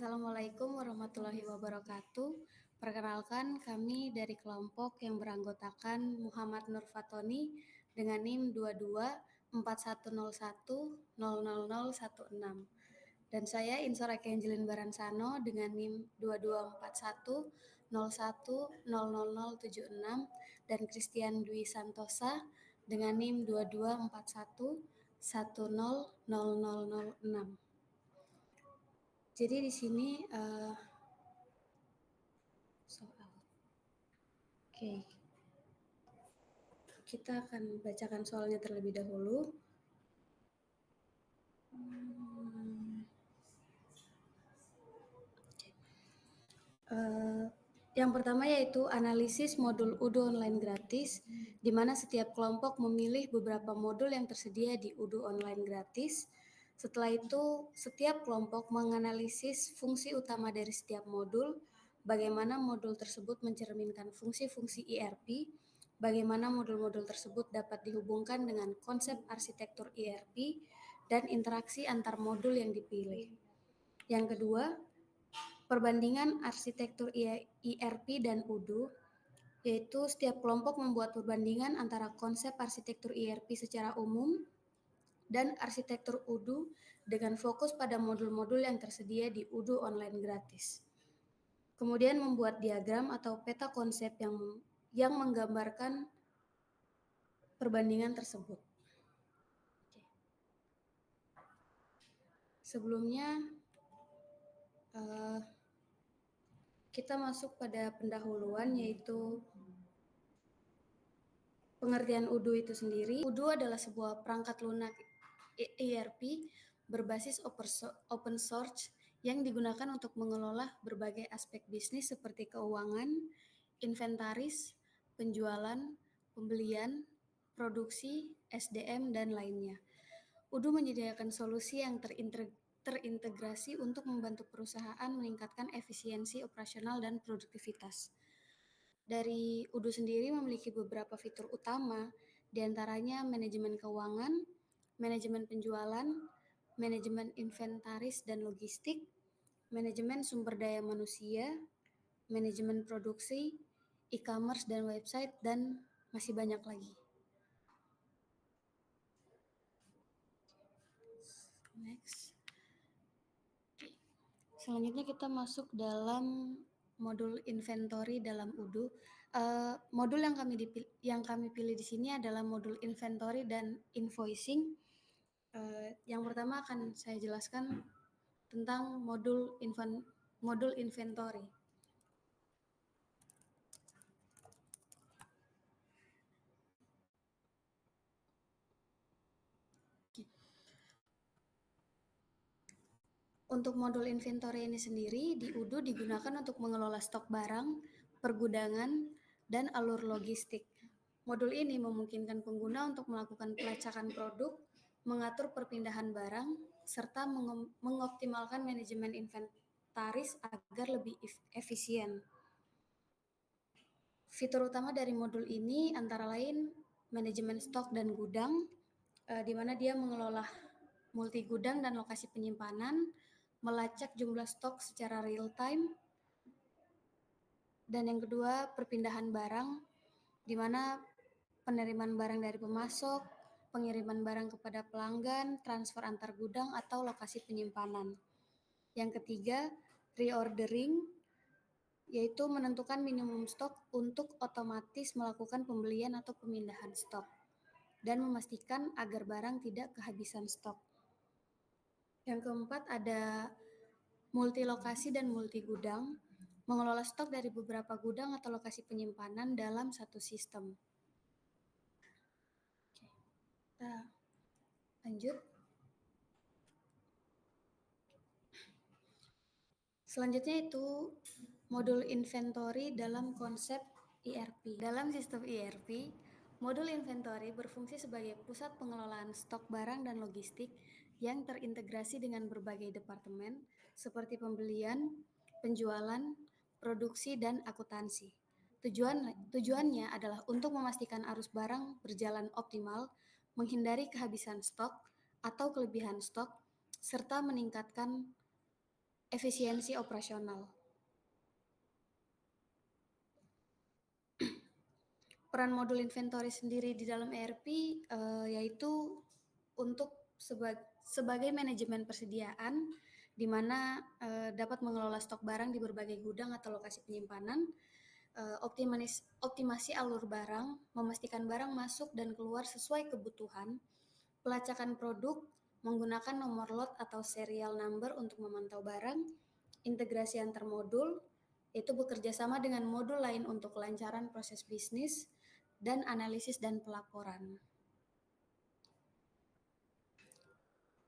Assalamualaikum warahmatullahi wabarakatuh. Perkenalkan, kami dari kelompok yang beranggotakan Muhammad Nur Fatoni dengan NIM 2241010016. Dan saya Insor Eki Angelin Baransano dengan NIM 2241010076 dan Christian Dwi Santosa dengan NIM 2241100006. Jadi di sini soal. Oke. Kita akan bacakan soalnya terlebih dahulu. Yang pertama yaitu analisis modul UDU online gratis, di mana setiap kelompok memilih beberapa modul yang tersedia di UDU online gratis. Setelah itu, setiap kelompok menganalisis fungsi utama dari setiap modul, bagaimana modul tersebut mencerminkan fungsi-fungsi ERP, bagaimana modul-modul tersebut dapat dihubungkan dengan konsep arsitektur ERP, dan interaksi antar modul yang dipilih. Yang kedua, perbandingan arsitektur ERP dan UDU, yaitu setiap kelompok membuat perbandingan antara konsep arsitektur ERP secara umum dan arsitektur UDU dengan fokus pada modul-modul yang tersedia di UDU online gratis. Kemudian membuat diagram atau peta konsep yang menggambarkan perbandingan tersebut. Sebelumnya, kita masuk pada pendahuluan, yaitu pengertian UDU itu sendiri. UDU adalah sebuah perangkat lunak ERP berbasis open source yang digunakan untuk mengelola berbagai aspek bisnis seperti keuangan, inventaris, penjualan, pembelian, produksi, SDM, dan lainnya. UDU menyediakan solusi yang terintegrasi untuk membantu perusahaan meningkatkan efisiensi operasional dan produktivitas. Dari UDU sendiri memiliki beberapa fitur utama, diantaranya manajemen keuangan, manajemen penjualan, manajemen inventaris dan logistik, manajemen sumber daya manusia, manajemen produksi, e-commerce dan website, dan masih banyak lagi. Next. Selanjutnya kita masuk dalam modul inventory dalam UDU. Modul yang kami pilih di sini adalah modul inventory dan invoicing. Yang pertama akan saya jelaskan tentang modul inventory. Untuk modul inventory ini sendiri di UDU digunakan untuk mengelola stok barang, pergudangan, dan alur logistik. Modul ini memungkinkan pengguna untuk melakukan pelacakan produk, mengatur perpindahan barang, serta mengoptimalkan manajemen inventaris agar lebih efisien. Fitur utama dari modul ini antara lain manajemen stok dan gudang, di mana dia mengelola multi gudang dan lokasi penyimpanan, melacak jumlah stok secara real time, dan yang kedua perpindahan barang, di mana penerimaan barang dari pemasok, pengiriman barang kepada pelanggan, transfer antar gudang atau lokasi penyimpanan. Yang ketiga, reordering, yaitu menentukan minimum stok untuk otomatis melakukan pembelian atau pemindahan stok, dan memastikan agar barang tidak kehabisan stok. Yang keempat ada multi lokasi dan multi gudang, mengelola stok dari beberapa gudang atau lokasi penyimpanan dalam satu sistem. Oke, kita lanjut. Selanjutnya itu modul inventory dalam konsep ERP. Dalam sistem ERP, modul inventory berfungsi sebagai pusat pengelolaan stok barang dan logistik yang terintegrasi dengan berbagai departemen seperti pembelian, penjualan, produksi, dan akuntansi. Tujuannya adalah untuk memastikan arus barang berjalan optimal, menghindari kehabisan stok atau kelebihan stok, serta meningkatkan efisiensi operasional. Peran modul inventory sendiri di dalam ERP yaitu untuk sebagai manajemen persediaan, di mana dapat mengelola stok barang di berbagai gudang atau lokasi penyimpanan, optimasi alur barang, memastikan barang masuk dan keluar sesuai kebutuhan, pelacakan produk, menggunakan nomor lot atau serial number untuk memantau barang, integrasi antar modul, yaitu bekerja sama dengan modul lain untuk kelancaran proses bisnis, dan analisis dan pelaporan.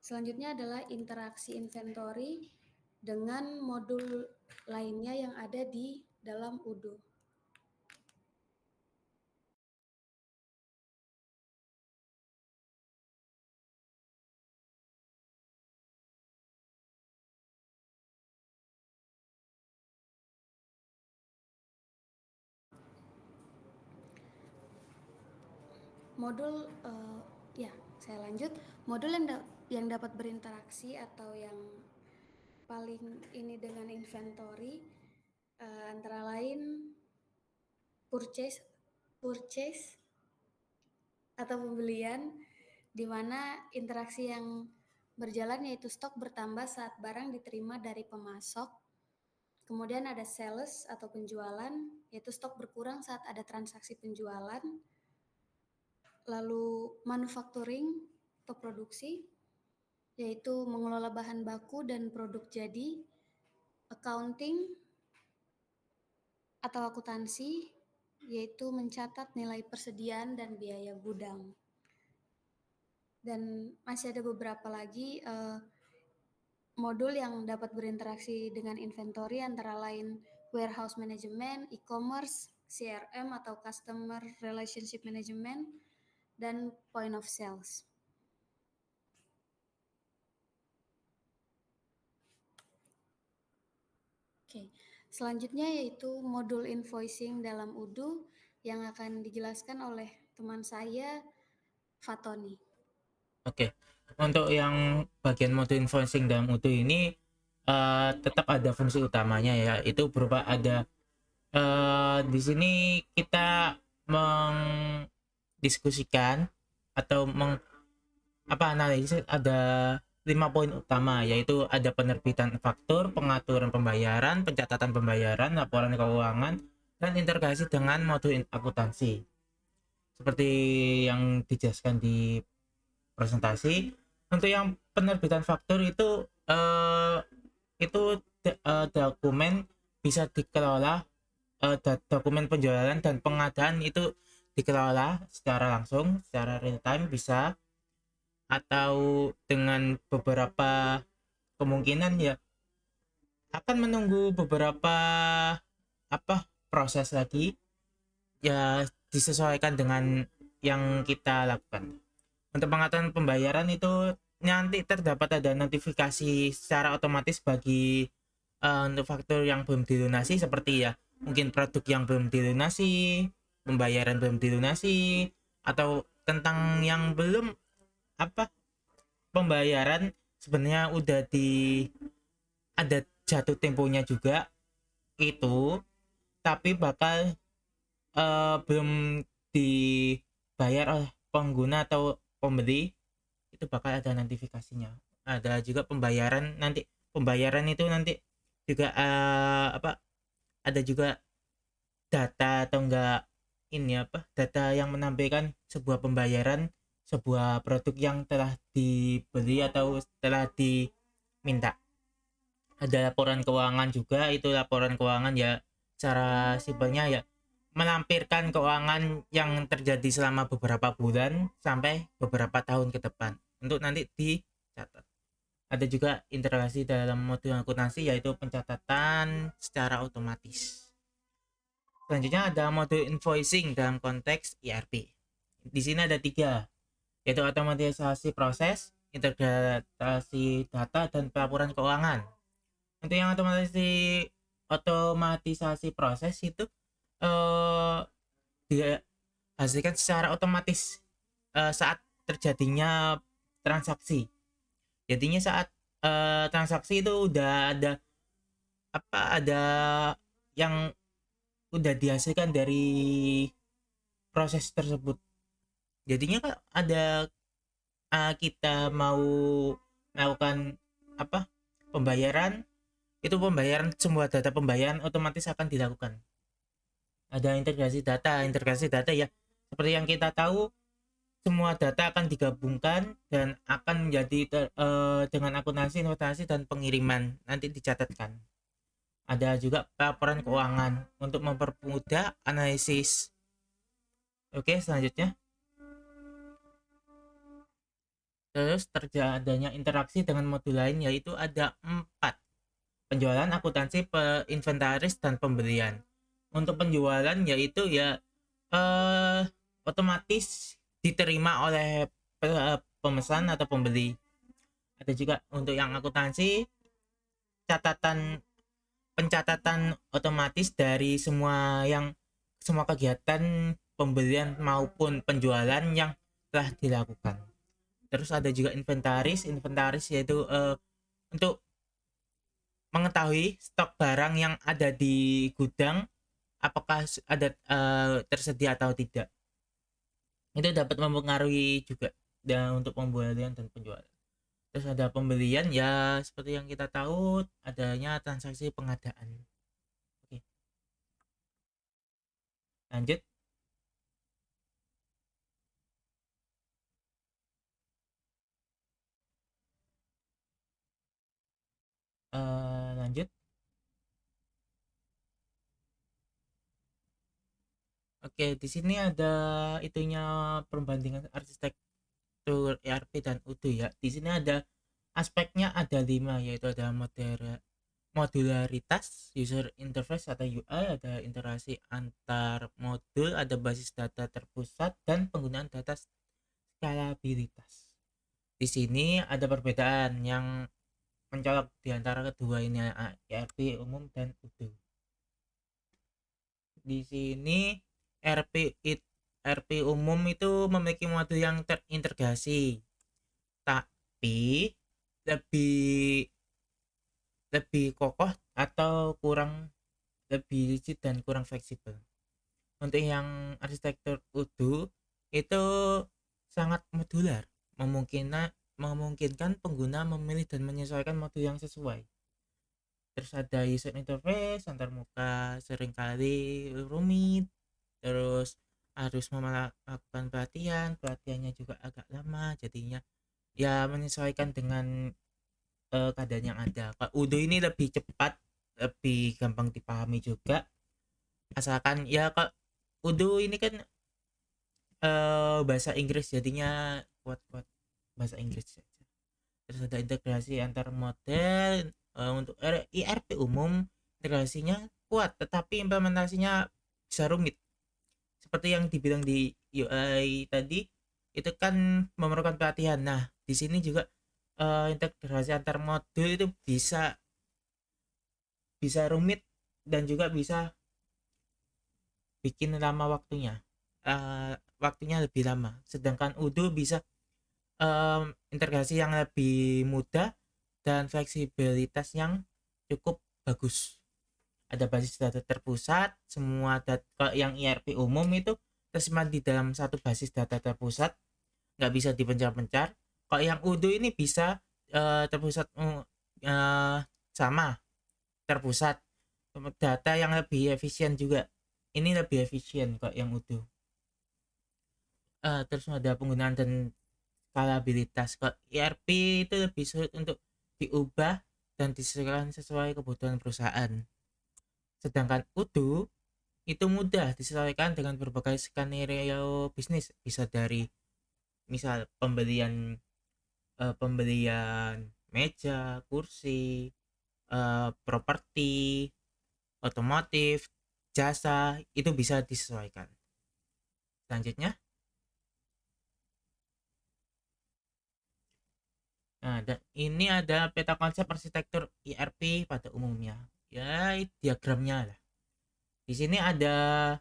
Selanjutnya adalah interaksi inventory dengan modul lainnya yang ada di dalam UDO. Modul saya lanjut. Modul yang dapat berinteraksi atau yang paling ini dengan inventory antara lain purchase atau pembelian, di mana interaksi yang berjalan yaitu stok bertambah saat barang diterima dari pemasok. Kemudian ada sales atau penjualan, yaitu stok berkurang saat ada transaksi penjualan. Lalu manufacturing atau produksi, yaitu mengelola bahan baku dan produk jadi. Accounting atau akuntansi, yaitu mencatat nilai persediaan dan biaya gudang. Dan masih ada beberapa lagi modul yang dapat berinteraksi dengan inventory, antara lain warehouse management, e-commerce, CRM atau customer relationship management, dan point of sales. Oke, selanjutnya yaitu modul invoicing dalam UDO yang akan dijelaskan oleh teman saya, Fatoni. Oke, untuk yang bagian modul invoicing dalam UDO ini tetap ada fungsi utamanya ya, itu berupa ada di sini kita mendiskusikan atau analisis ada 5 poin utama, yaitu ada penerbitan faktur, pengaturan pembayaran, pencatatan pembayaran, laporan keuangan, dan integrasi dengan modul akuntansi. Seperti yang dijelaskan di presentasi, untuk yang penerbitan faktur itu dokumen bisa dikelola, dokumen penjualan dan pengadaan itu dikelola secara langsung, secara real time bisa, atau dengan beberapa kemungkinan ya akan menunggu beberapa proses lagi ya, disesuaikan dengan yang kita lakukan. Untuk pengaturan pembayaran itu nanti terdapat ada notifikasi secara otomatis bagi untuk faktur yang belum dilunasi, seperti ya mungkin produk yang belum dilunasi, pembayaran belum dilunasi, atau tentang yang belum pembayaran sebenarnya udah ada jatuh temponya juga itu, tapi bakal belum dibayar oleh pengguna atau pembeli, itu bakal ada notifikasinya. Ada juga pembayaran itu nanti juga ada juga data atau enggak data yang menampilkan sebuah pembayaran sebuah produk yang telah dibeli atau telah diminta. Ada laporan keuangan juga, itu laporan keuangan ya cara simpelnya ya melampirkan keuangan yang terjadi selama beberapa bulan sampai beberapa tahun ke depan untuk nanti dicatat. Ada juga integrasi dalam modul akuntansi, yaitu pencatatan secara otomatis. Selanjutnya ada modul invoicing dalam konteks ERP. Di sini ada 3, yaitu otomatisasi proses, integrasi data, dan pelaporan keuangan. Untuk yang otomatisasi proses itu dihasilkan secara otomatis saat terjadinya transaksi. Jadinya saat transaksi itu udah ada ada yang udah dihasilkan dari proses tersebut. Jadinya kan ada, kita mau melakukan apa pembayaran, itu pembayaran, semua data pembayaran otomatis akan dilakukan. Ada integrasi data ya, seperti yang kita tahu, semua data akan digabungkan dan akan menjadi dengan akuntansi, notasi, dan pengiriman nanti dicatatkan. Ada juga laporan keuangan untuk mempermudah analisis. Oke, selanjutnya. Terus terjadinya interaksi dengan modul lain, yaitu ada 4: penjualan, akuntansi, inventaris, dan pembelian. Untuk penjualan yaitu ya eh, otomatis diterima oleh pemesan atau pembeli. Ada juga untuk yang akuntansi, catatan pencatatan otomatis dari semua kegiatan pembelian maupun penjualan yang telah dilakukan. Terus ada juga inventaris yaitu untuk mengetahui stok barang yang ada di gudang, apakah ada tersedia atau tidak. Itu dapat mempengaruhi juga dan untuk pembelian dan penjualan. Terus ada pembelian ya, seperti yang kita tahu, adanya transaksi pengadaan. Oke, lanjut. Lanjut. Oke, di sini ada itunya, perbandingan arsitektur ERP dan Udo ya. Di sini ada aspeknya ada 5, yaitu ada modularitas, user interface atau UI, ada interaksi antar modul, ada basis data terpusat, dan penggunaan data skalabilitas. Di sini ada perbedaan yang mencolok di antara kedua ini, ERP umum dan Udo. Di sini RP umum itu memiliki modul yang terintegrasi, tapi lebih lebih kokoh atau lebih rigid dan kurang fleksibel. Untuk yang arsitektur Udo itu sangat modular, memungkinkan pengguna memilih dan menyesuaikan modul yang sesuai. Terus ada user interface antar muka, seringkali rumit, terus harus melakukan pelatihannya juga agak lama, jadinya ya menyesuaikan dengan keadaan yang ada. Kalau Udo ini lebih cepat, lebih gampang dipahami juga, asalkan ya kok Udo ini kan bahasa Inggris, jadinya kuat-kuat bahasa Inggris saja. Terus ada integrasi antar model. Untuk ERP umum integrasinya kuat, tetapi implementasinya bisa rumit. Seperti yang dibilang di UI tadi, itu kan memerlukan pelatihan. Nah, di sini juga integrasi antar modul itu bisa bisa rumit dan juga bisa bikin lama waktunya. Waktunya lebih lama. Sedangkan Udo bisa integrasi yang lebih mudah dan fleksibilitas yang cukup bagus. Ada basis data terpusat, semua data yang ERP umum itu tersimpan di dalam satu basis data terpusat, nggak bisa dipencar-pencar. Kalau yang Udo ini bisa terpusat, sama terpusat, data yang lebih efisien juga. Ini lebih efisien kok yang Udo. Terus ada penggunaan dan skalabilitas. Kok ERP itu lebih sulit untuk diubah dan disesuaikan sesuai kebutuhan perusahaan. Sedangkan Udo itu mudah disesuaikan dengan berbagai skenario bisnis, bisa dari misal pembelian meja, kursi, properti, otomotif, jasa, itu bisa disesuaikan. Selanjutnya, nah, dan ini ada peta konsep arsitektur ERP pada umumnya. Ya, diagramnya lah. Di sini ada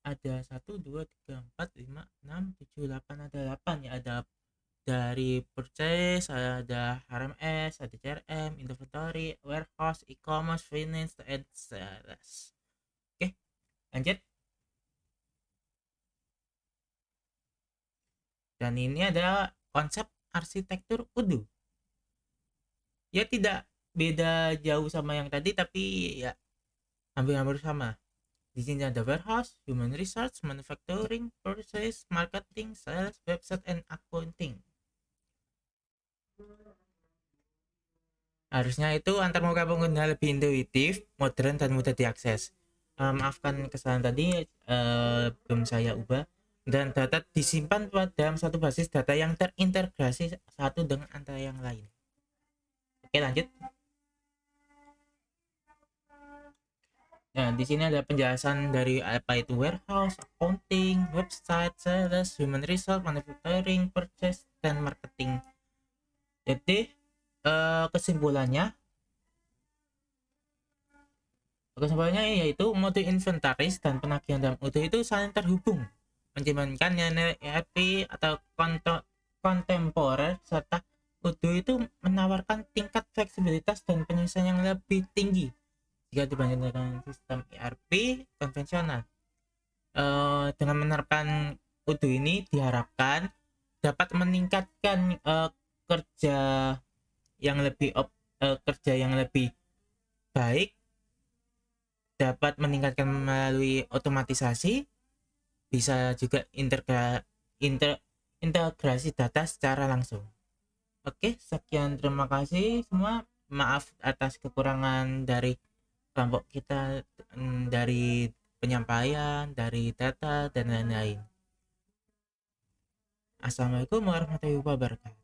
1 2 3 4 5 6 7 8, ada 8 ya, ada dari purchase, ada RMS, ada CRM, inventory, warehouse, e-commerce, finance, and sales. Oke, lanjut. Dan ini adalah konsep arsitektur Odoo. Ya tidak beda jauh sama yang tadi, tapi ya hampir-hampir sama. Di sini ada warehouse, human resource, manufacturing, purchase, marketing, sales, website, and accounting. Harusnya itu antar muka pengguna lebih intuitif, modern, dan mudah diakses. Maafkan kesalahan tadi, belum saya ubah. Dan data disimpan dalam satu basis data yang terintegrasi satu dengan antara yang lain. Oke, lanjut. Nah, di sini ada penjelasan dari apa itu warehouse, accounting, website, sales, human resource, manufacturing, purchase, dan marketing. Jadi kesimpulannya yaitu mode inventaris dan penagihan dalam Odoo itu saling terhubung, mencerminkan nilai ERP atau kontemporer, serta Odoo itu menawarkan tingkat fleksibilitas dan penyelesaian yang lebih tinggi jika dibandingkan dengan sistem ERP konvensional. Dengan menerapkan Odoo ini diharapkan dapat meningkatkan kerja yang lebih baik, dapat meningkatkan melalui otomatisasi, bisa juga integrasi data secara langsung. Oke, sekian, terima kasih semua. Maaf atas kekurangan dari kelompok kita, dari penyampaian, dari data, dan lain-lain. Assalamualaikum warahmatullahi wabarakatuh.